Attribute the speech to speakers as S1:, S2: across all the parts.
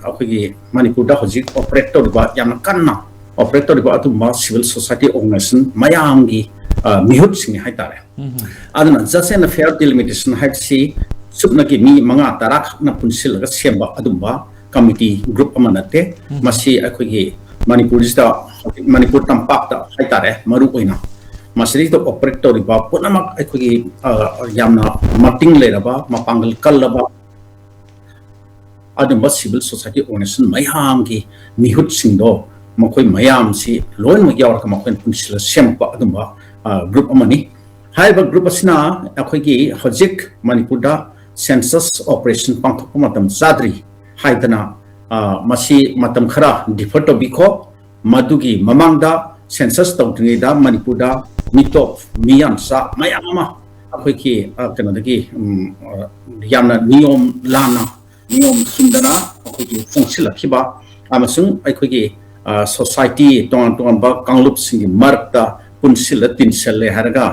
S1: ꯑꯩꯈꯣꯏꯒꯤ ꯃꯅꯤꯄꯨꯔꯗ ꯍꯧꯖꯤꯛ ꯑꯣꯄꯔꯦꯠ ꯇꯧꯔꯤꯕ ꯌꯥꯝꯅ ꯀꯟꯅ ꯑꯣꯄꯔꯦꯠ ꯇꯧꯔꯤꯕ ꯑꯗꯨꯒꯨꯝꯕ ꯁꯤꯚꯤꯜ ꯁꯣꯁꯥꯏꯇꯤ ꯑꯣꯔꯒꯅꯥꯏꯖꯦꯁꯟ ꯃꯌꯥꯝꯒꯤ ꯃꯤꯍꯨꯠꯁꯤꯡꯅꯤ ꯍꯥꯏꯇꯥꯔꯦ ꯑꯗꯨꯅ ꯖꯁ ꯑꯦꯟड ꯐꯦꯌꯔ ꯗꯤꯂꯤꯃꯤꯇꯦꯁꯟ ꯍꯥꯏꯕꯁꯤ ꯁꯨꯞꯅꯒꯤ ꯃꯤ 5-10 ꯈꯛꯅ ꯄꯨꯟꯁꯤꯜꯂꯒ ꯁꯦꯝꯕ ꯑꯗꯨꯝꯕ ꯀꯝꯃꯤꯇꯤ ꯒ꯭ꯔꯨꯞ ꯑꯃ ꯅꯠꯇꯦ ꯃꯁꯤ ꯑꯩꯈꯣꯏꯒꯤ ꯃꯅꯤꯄꯨꯔꯁꯤꯗ ꯃꯅꯤꯄꯨꯔ ꯇꯝꯄꯥꯛꯇ ꯍꯥꯏꯇꯥꯔꯦ ꯃꯔꯨ ꯑꯣꯏꯅ ꯃꯁꯤꯗ ꯑꯣꯄꯔꯦꯠ ꯇꯧꯔꯤꯕ ꯄꯨꯝꯅꯃꯛ ꯑꯩꯈꯣꯏꯒꯤ ꯌꯥꯝꯅ ꯃꯇꯤꯡ ꯂꯩꯔꯕ ꯃꯄꯥꯡꯒꯜ ꯀꯜꯂꯕ ꯑꯗꯨꯝꯕ ꯁꯤꯚꯤꯜ ꯁꯣꯁꯥꯏꯇꯤ ꯑꯣꯔꯒꯅꯥꯏꯖꯦꯁꯟ ꯃꯌꯥꯝꯒꯤ ꯃꯤꯍꯨꯠꯁꯤꯡꯗꯣ ꯃꯈꯣꯏ ꯃꯌꯥꯝꯁꯤ ꯂꯣꯏꯅꯃꯛ ꯌꯥꯎꯔꯒ ꯃꯈꯣꯏꯅ ꯄꯨꯟꯁꯤꯜꯂ ꯁꯦꯝꯃꯛꯄ ꯑꯗꯨꯝꯕ ꯒ꯭ꯔꯨꯞ ꯑꯃꯅꯤ ꯍꯥꯏꯔꯤꯕ ꯒ꯭ꯔꯨꯞ ꯑꯁꯤꯅ ꯑꯩꯈꯣꯏꯒꯤ ꯍꯧꯖꯤꯛ ꯃꯅꯤꯄꯨꯔꯗ ꯁꯦꯟꯁꯁ ꯑꯣꯄꯔꯦꯁꯟ ꯄꯥꯡꯊꯣꯛꯄ ꯃꯇꯝ ꯆꯥꯗ꯭ꯔꯤ ꯍꯥꯏꯗꯅ ꯃꯁꯤ ꯃꯇꯝ ꯈꯔ ꯗꯤꯐꯔ ꯇꯧꯕꯤꯈꯣ ꯃꯗꯨꯒꯤ ꯃꯃꯥꯡꯗ ꯁꯦꯟꯁꯁ ꯇꯧꯗ꯭ꯔꯤꯉꯩꯗ ꯃꯅꯤꯄꯨꯔꯗ ꯃꯤꯇꯣꯞ ꯃꯤꯌꯥꯝꯆꯥ ꯃꯌꯥꯝ ꯑꯃ ꯑꯩꯈꯣꯏꯒꯤ ꯀꯩꯅꯣꯗꯒꯤ ꯌꯥꯝꯅ ꯅꯤꯌꯣꯝ ꯂꯥꯟꯅ ꯅꯤꯌꯣꯝ ꯆꯨꯝꯗꯅ ꯑꯩꯈꯣꯏꯒꯤ ꯆꯪꯁꯤꯜꯂꯛꯈꯤꯕ ꯑꯃꯁꯨꯡ ꯑꯩꯈꯣꯏꯒꯤ ꯁꯣꯁꯥꯏꯇꯤ ꯇꯣꯉꯥꯟ ꯇꯣꯉꯥꯟꯕ ꯀꯥꯡꯂꯨꯞꯁꯤꯡꯒꯤ ꯃꯔꯛꯇ ꯄꯨꯟꯁꯤꯜꯂ ꯇꯤꯟꯁꯤꯜꯂꯦ ꯍꯥꯏꯔꯒ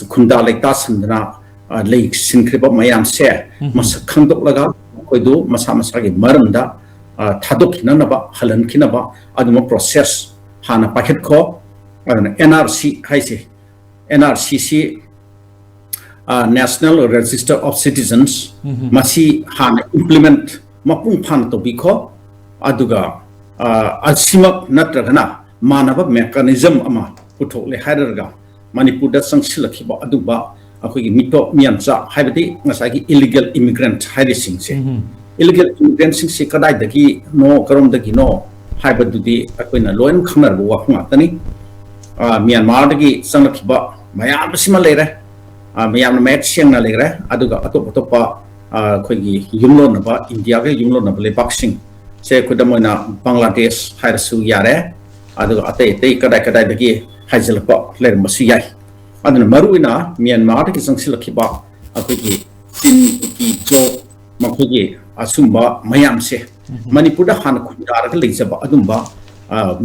S1: ꯈꯨꯟꯗꯥ ꯂꯩꯇꯥꯁꯤꯟꯗꯅ ꯂꯩꯁꯤꯟꯈ꯭ꯔꯤꯕ ꯃꯌꯥꯝꯁꯦ ꯃꯁꯛ ꯈꯪꯗꯣꯛꯂꯒ ꯃꯈꯣꯏꯗꯨ ꯃꯁꯥ ꯃꯁꯥꯒꯤ ꯃꯔꯝꯗ ꯊꯥꯗꯣꯛꯈꯤꯅꯅꯕ ꯍꯜꯍꯟꯈꯤꯅꯕ ꯑꯗꯨꯝꯕ ꯄ꯭ꯔꯣꯁꯦꯁ ꯍꯥꯟꯅ ꯄꯥꯏꯈꯠꯈꯣ ꯑꯗꯨꯅ NRC ꯍꯥꯏꯁꯦ NRCꯁꯤ National Register of Citizens masi hana implement mapung phan to bikho aduga asimak natragana manaba mechanism ama puthokle hairga Manipur da sangsilakhiba aduba akhoi mito miamcha haibati ngasagi illegal immigrant hairising se illegal immigrant sing se kadai dagi no karom dagi no haibadudi akoina loin khangnar bu wakhunga tani Myanmar dagi sanglakhiba mayam sima leire ꯃꯌꯥꯝꯅ ꯃꯌꯦꯛ ꯁꯦꯡꯅ ꯂꯩꯔꯦ ꯑꯗꯨꯒ ꯑꯇꯣꯞ ꯑꯇꯣꯞꯄ ꯑꯩꯈꯣꯏꯒꯤ ꯌꯨꯝꯂꯣꯟꯅꯕ ꯏꯟꯗꯤꯌꯥꯒ ꯌꯨꯝꯂꯣꯟꯅꯕ ꯂꯩꯕꯥꯛꯁꯤꯡ ꯁꯦ ꯈꯨꯗꯝ ꯑꯣꯏꯅ ꯕꯪꯒ꯭ꯂꯥꯗꯦꯁ ꯍꯥꯏꯔꯁꯨ ꯌꯥꯔꯦ ꯑꯗꯨꯒ ꯑꯇꯩ ꯑꯇꯩ ꯀꯗꯥꯏ ꯀꯗꯥꯏꯗꯒꯤ ꯍꯥꯏꯖꯤꯜꯂꯛꯄ ꯂꯩꯔꯝꯕꯁꯨ ꯌꯥꯏ ꯑꯗꯨꯅ ꯃꯔꯨꯑꯣꯏꯅ ꯃ꯭ꯌꯥꯟꯃꯥꯔꯗꯒꯤ ꯆꯪꯁꯤꯜꯂꯛꯈꯤꯕ ꯑꯩꯈꯣꯏꯒꯤ ꯆꯤꯟꯒꯤ ꯖꯣꯕ ꯃꯈꯣꯏꯒꯤ ꯑꯁꯨꯝꯕ ꯃꯌꯥꯝꯁꯦ ꯃꯅꯤꯄꯨꯔꯗ ꯍꯥꯟꯅ ꯈꯨꯟꯗꯥꯔꯒ ꯂꯩꯖꯕ ꯑꯗꯨꯝꯕ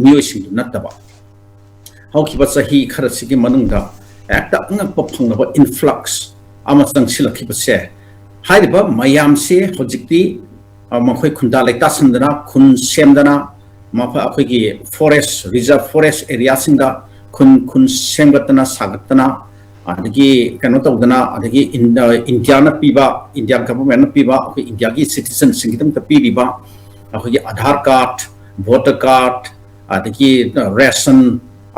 S1: ꯃꯤꯑꯣꯏꯁꯤꯡꯗꯨ ꯅꯠꯇꯕ ꯍꯧꯈꯤꯕ ꯆꯍꯤ ꯈꯔꯁꯤꯒꯤ ꯃꯅꯨꯡꯗ ꯍꯦꯛꯇ ꯑꯉꯛꯄ ꯐꯪꯂꯕ ꯏꯟꯐ꯭ꯂꯛꯁ ꯑꯃ ꯆꯪꯁꯤꯜꯂꯛꯈꯤꯕꯁꯦ ꯍꯥꯏꯔꯤꯕ ꯃꯌꯥꯝꯁꯦ ꯍꯧꯖꯤꯛꯇꯤ ꯃꯈꯣꯏ ꯈꯨꯟꯗꯥ ꯂꯩꯇꯥꯁꯤꯟꯗꯅ ꯈꯨꯟ ꯁꯦꯝꯗꯅ ꯑꯩꯈꯣꯏꯒꯤ ꯐꯣꯔꯦꯁ ꯔꯤꯖꯔꯚ ꯐꯣꯔꯦꯁ ꯑꯦꯔꯤꯌꯥꯁꯤꯡꯗ ꯈꯨꯟ ꯁꯦꯝꯒꯠꯇꯅ ꯁꯥꯒꯠꯇꯅ ꯑꯗꯒꯤ ꯀꯩꯅꯣ ꯇꯧꯗꯅ ꯑꯗꯒꯤ ꯏꯟꯗꯤꯌꯥꯅ ꯄꯤꯕ ꯏꯟꯗꯤꯌꯥ ꯒꯚꯔꯟꯃꯦꯟꯠꯅ ꯄꯤꯕ ꯑꯩꯈꯣꯏ ꯏꯟꯗꯤꯌꯥꯒꯤ ꯁꯤꯇꯤꯖꯟꯁꯤꯡꯒꯤꯗꯃꯛꯇ ꯄꯤꯔꯤꯕ ꯑꯩꯈꯣꯏꯒꯤ ꯑꯙꯥꯔ ꯀꯥꯔꯗ ꯚꯣꯇꯔ ꯀꯥꯔꯗ ꯑꯗꯒꯤ ꯔꯦꯁꯟ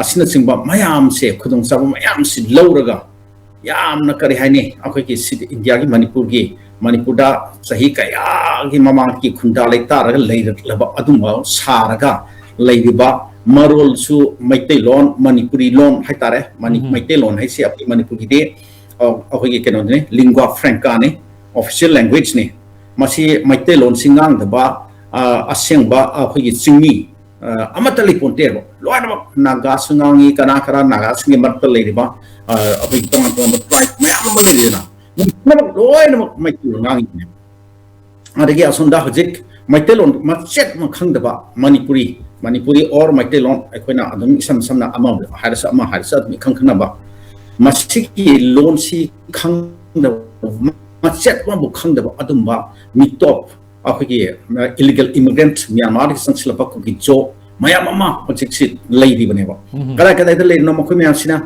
S1: ꯑꯁꯤꯅꯆꯤꯡꯕ ꯃꯌꯥꯝꯁꯦ ꯈꯨꯗꯣꯡꯆꯥꯕ ꯃꯌꯥꯝꯁꯤ ꯂꯧꯔꯒ ꯌꯥꯝꯅ ꯀꯔꯤ ꯍꯥꯏꯅꯤ ꯑꯩꯈꯣꯏꯒꯤ ꯏꯟꯗꯤꯌꯥꯒꯤ ꯃꯅꯤꯄꯨꯔꯗ ꯆꯍꯤ ꯀꯌꯥꯒꯤ ꯃꯃꯥꯡꯒꯤ ꯈꯨꯟꯗꯥ ꯂꯩꯇꯥꯔꯒ ꯂꯩꯔꯛꯂꯕ ꯑꯗꯨꯝꯕ ꯁꯥꯔꯒ ꯂꯩꯔꯤꯕ ꯃꯔꯣꯜꯁꯨ ꯃꯩꯇꯩꯂꯣꯟ ꯃꯅꯤꯄꯨꯔꯤ ꯂꯣꯟ ꯍꯥꯏꯇꯥꯔꯦ ꯃꯩꯇꯩꯂꯣꯟ ꯍꯥꯏꯁꯤ ꯑꯩꯈꯣꯏ ꯃꯅꯤꯄꯨꯔꯒꯤꯗꯤ ꯑꯩꯈꯣꯏꯒꯤ ꯀꯩꯅꯣꯗꯅꯤ ꯂꯤꯡꯒ꯭ꯋꯥ ꯐ꯭ꯔꯦꯡꯀꯥꯅꯤ ꯑꯣꯐꯤꯁꯤꯌꯦꯜ ꯂꯦꯡꯒ꯭ꯋꯦꯖꯅꯤ ꯃꯁꯤ ꯃꯩꯇꯩꯂꯣꯟꯁꯤ ꯉꯥꯡꯗꯕ ꯑꯁꯦꯡꯕ ꯑꯩꯈꯣꯏꯒꯤ ꯆꯤꯡꯃꯤ amata liponte loanama naga sungangi kana naga sungi marta leiriba abai tong tong tribe mayam ma leirina nama loanama maitu ngangi adagi asunda hojik maitelon machet ma khangdaba manipuri or maitelon akoina adum isam samna ama harisa adum khangkhana masiki lonsi khangda machet ma bu khangdaba adumba mitop akhigi illegal immigrant Myanmar sangsilapa ko gijo mayam ama hojik lady baneba kada kada ida lady no makoi myam sina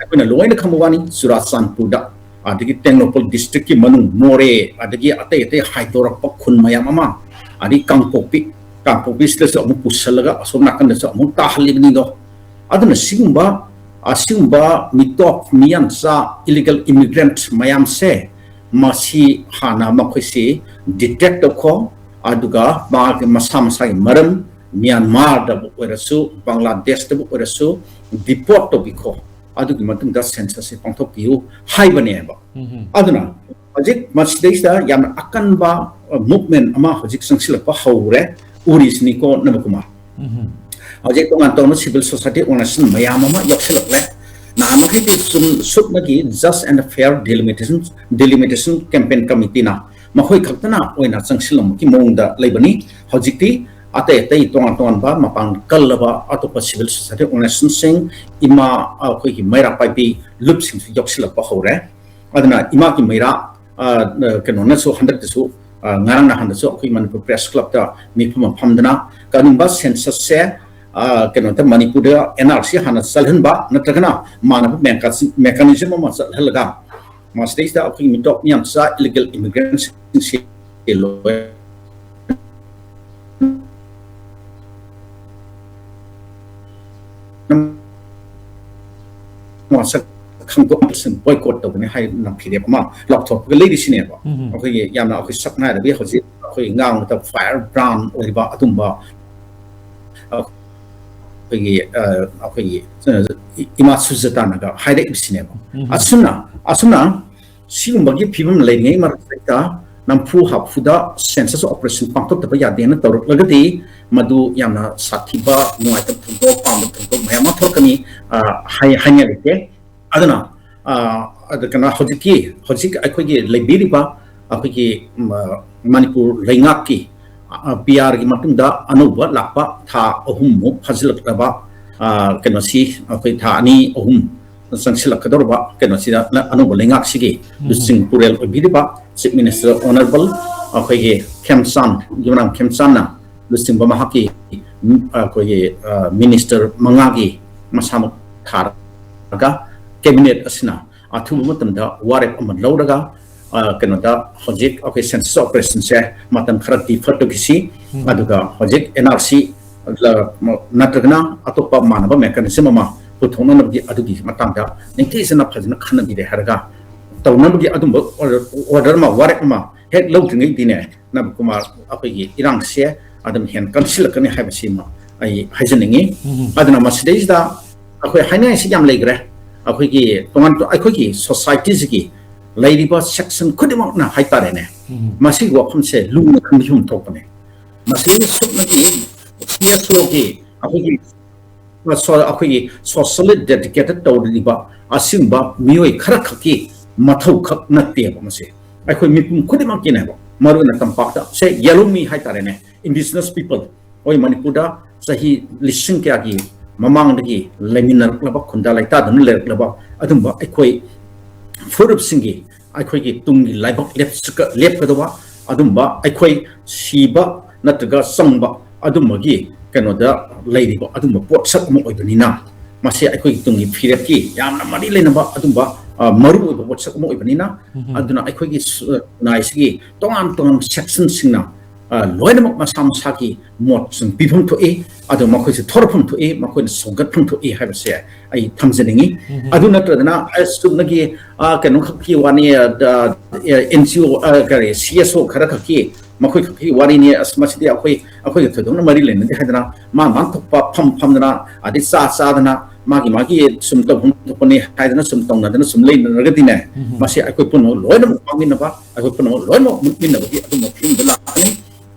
S1: akoina loina khamwani Surachandpur da adigi Tengnopal district ki manung more adigi ate haidora khun mayam ama adi Kangpopi sila amu pusalaga asom nakan da amu tahalibni do aduna singba mitop miyan sa illegal immigrant mayam se masi hana makoisi detect ko aduga masa maram Myanmar da buerasu Bangladesh da buerasu deport to biko adugi matung da census se pangthok piu haibane ba aduna hojik masdaista yam akan ba movement ama hojik sangsil pa haure uris ni ko namakuma hojik tongan tong civil society organization mayam ama yakselak le na amakhi subnagi just and fair delimitation campaign committee na makhoi khaktana oina sangsilam ki mongda leibani hojikti ate tongan ba mapang kallaba atopa civil society organization sing ima khoi ki maira paipi lup sing yoksila pa hore adana ima ki maira keno na so 100 su ngarang na handa so akoi Manipur Press Club ta mi phum phamdana kanumba census se kenota Manipur da NRC hana salhan ba natragana manab mechanism ma salhalga ma stage da akoi mi top nyam sa illegal immigrants se lo masa khangko person boycott to ne hai na phire ma lok thok ga lady sine ba akoi yamna akoi sakna da bi hoji akoi ngang ta fire brand oiba atumba akoi ima suzata na ga hai da sine ba asuna sigum bagi phibam leidingai mar ta nampu hapfuda census operation pangtok ta ya de na torok lagati madu yamna sathiba nuai ta thungko pam thungko mayama thokani hai hanya lete adana adakana hojik akhoi leibiriba akhoi Manipur leingak ki PR gi matungda anuba lakpa tha ahum mu phajilakaba kenosi akhoi tha ani ahum sangsilak kadorba kenosi da anuba leingak sigi lusing purel obiriba Chief Minister Honorable akhoi Khemsan Yunam Khemsana lusing ba mahaki akhoi Minister Mangagi masamuk tharaga cabinet asina athu matamda warep amad lawraga kenoda hojik okay census operation se matam kharati photo kisi aduga hojik NRC natragna atopa manaba mechanism ma puthona nabdi adugi matamda ningti sena phajna khana bi de haraga tawna bi adum order ma warep ma hek lawtringai dine nab kumar apai irang se adam hen council kani habasi ma ai hajaningi aduna masdej da akhoi haina si jam legre akhoi ki tongan to akhoi ki societies ki lairiba section khudimok na haitare ne masi wakham se lung khumhum thokne masi sukna ki CSO ki akhoi ki socially dedicated to diba asimba mioi khara khaki mathau khak na te ba masi akhoi mipum khudimok ki ne ba maru na tampak ta se yellow mi haitare ne indigenous people oi Manipur da sahi listing kya ki mamang dagi leminar klaba khunda laita dun ler klaba adumba akhoi furup singi akhoi ki tungi laibak lep kadwa adumba akhoi siba nataga sangba adumba gi kanoda leiriba adumba potsak mo oibanina mase akhoi tungi phirep ki yamna mari lenaba adumba maru oiba potsak mo oibanina aduna akhoi ki naisigi tongan section singna loinamok masam saki mot sun bifum to e adu makoi se thorphum to e makoi songat phum to e habse ai thamjeningi adu natradana asubnagi kanu khaki wani NGO kare CSO khara khaki makoi khaki wani ni asmasidi akoi thodona mari len de hadana ma thokpa pham dana adi sa dana magi sum to phum to pone hadana sum tong na dana sum lein ragati ne masi akoi puno loinamok pangina ba akoi puno loinamok mutmin na bi adu mokhim dala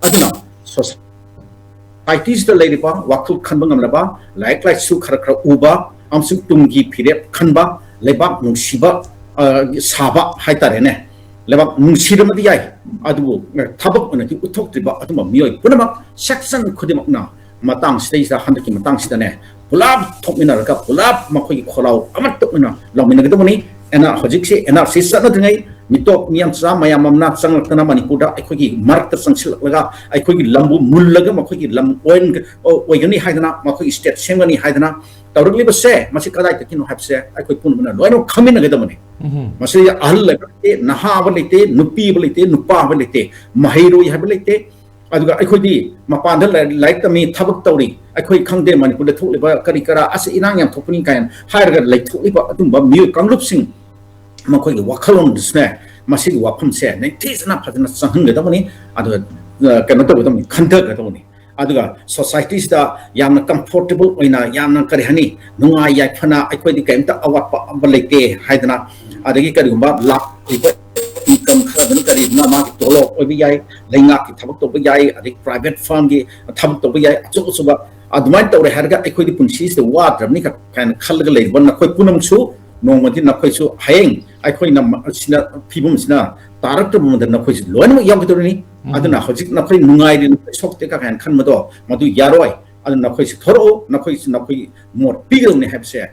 S1: aduna societies da leiriba wakul khanba ngamlaba like su khara uba amsu tungi phirep khanba lebak nungsiba saba haitare ne lebak nungsiramadi yai adu thabak onati uthoktriba aduma mioi punamak section khudimakna matang stage da handaki matang sida ne pulab thokminaraka pulab makhoi kholau amat tokmina lawminagadamani ena hojikse NRC sanadngai mitok miam sa mayam amna sanglakna Manipur da akhoi mark sangsilaga akhoi lambu mullaga makhoi lam oigani haidana makhoi state semgani haidana tawrli base masi kadai takino hapse akhoi punmana loino khamina gadamani masi ahal lete naha abalite nupi abalite nupa abalite mahiro habalite aduga akhoi di mapanda like tami thabak tawri akhoi khangde Manipur da tholiba kari kara as inang yam thopni kayan hairga like tholiba adumba miu kanglup sing makoi wakalon disne masih wapam se ne tisna phadna sahang gadamani adu kano to gadam khanta gadamani aduga societies da yamna comfortable oina yamna karihani nunga ya phana akhoi di kaimta awatpa abalite haidana adagi karigumba lak income khadana kari na ma tolo obi yai lenga ki thabak to bi yai adik private firm gi thabak to bi yai achu suba adumai tawre harga akhoi di punsi se wa dramni ka kan khalga le ban akhoi punam su nongmati nakhoi su hayeng akhoi na sina phibum sina tarak to mudar nakhoi su loinam yagdorni aduna hojik nakhoi nungai din sokte ka kan khan mado madu yaroi aduna nakhoi su thoro nakhoi mor pigel ne habse